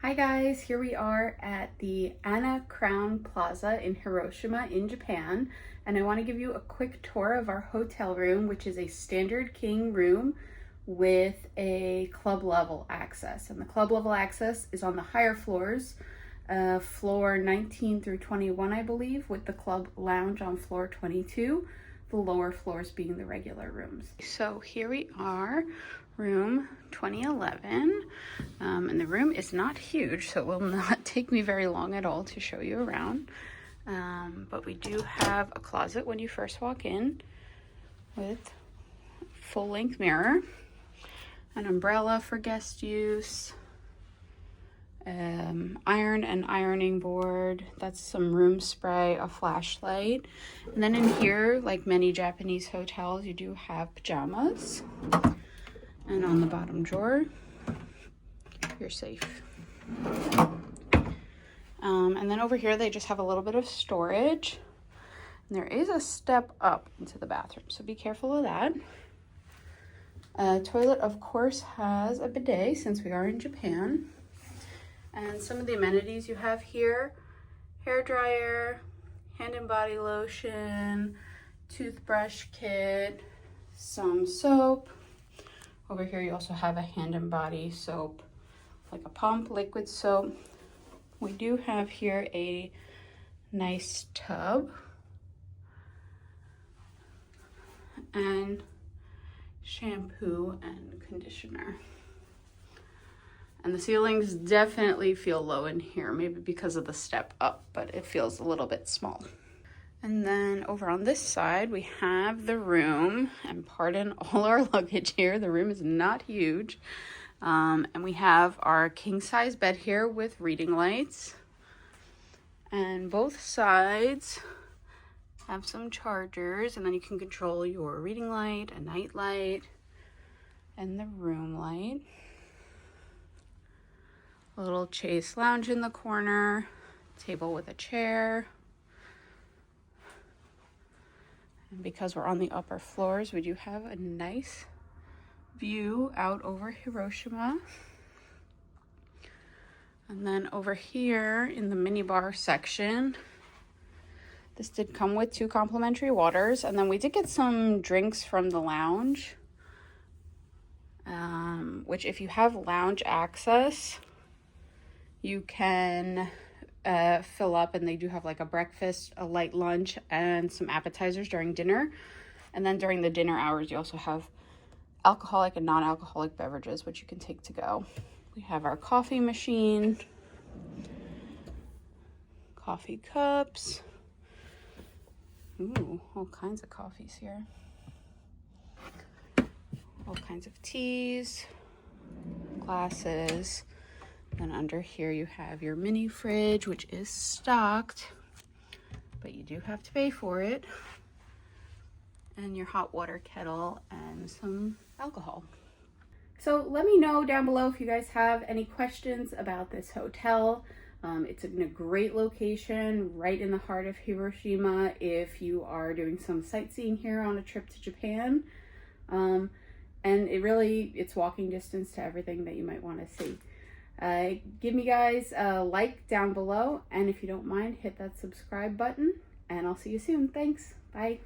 Hi guys, here we are at the ANA Crowne Plaza in Hiroshima in Japan, and I want to give you a quick tour of our hotel room, which is a standard king room with a club level access. And the club level access is on the higher floors, floor 19 through 21 I believe, with the club lounge on floor 22, the lower floors being the regular rooms. So here we are, room 2011, and the room is not huge, so it will not take me very long at all to show you around, but we do have a closet when you first walk in with full-length mirror, an umbrella for guest use, iron and ironing board, that's some room spray, a flashlight, and then in here, like many Japanese hotels, you do have pajamas. And on the bottom drawer, you're safe. And then over here, they just have a little bit of storage. And there is a step up into the bathroom, so be careful of that. Toilet, of course, has a bidet since we are in Japan. And some of the amenities you have here: hair dryer, hand and body lotion, toothbrush kit, some soap. Over here you also have a hand and body soap, like a pump liquid soap. We do have here a nice tub and shampoo and conditioner. And the ceilings definitely feel low in here, maybe because of the step up, but it feels a little bit small. And then over on this side, we have the room, and pardon all our luggage here, the room is not huge. And we have our king size bed here with reading lights. And both sides have some chargers, and then you can control your reading light, a night light, and the room light. A little chase lounge in the corner, table with a chair. And because we're on the upper floors, we do have a nice view out over Hiroshima. And then over here in the minibar section, this did come with 2 complimentary waters. And then we did get some drinks from the lounge, which if you have lounge access, you can fill up, and they do have like a breakfast, a light lunch, and some appetizers during dinner. And then during the dinner hours, you also have alcoholic and non-alcoholic beverages, which you can take to go. We have our coffee machine, coffee cups, ooh, all kinds of coffees here, all kinds of teas, glasses. Then under here you have your mini fridge, which is stocked, but you do have to pay for it, and your hot water kettle and some alcohol. So let me know down below if you guys have any questions about this hotel. It's in a great location right in the heart of Hiroshima if you are doing some sightseeing here on a trip to Japan. And it's walking distance to everything that you might want to see. Give me guys a like down below, and if you don't mind, hit that subscribe button, and I'll see you soon. Thanks. Bye.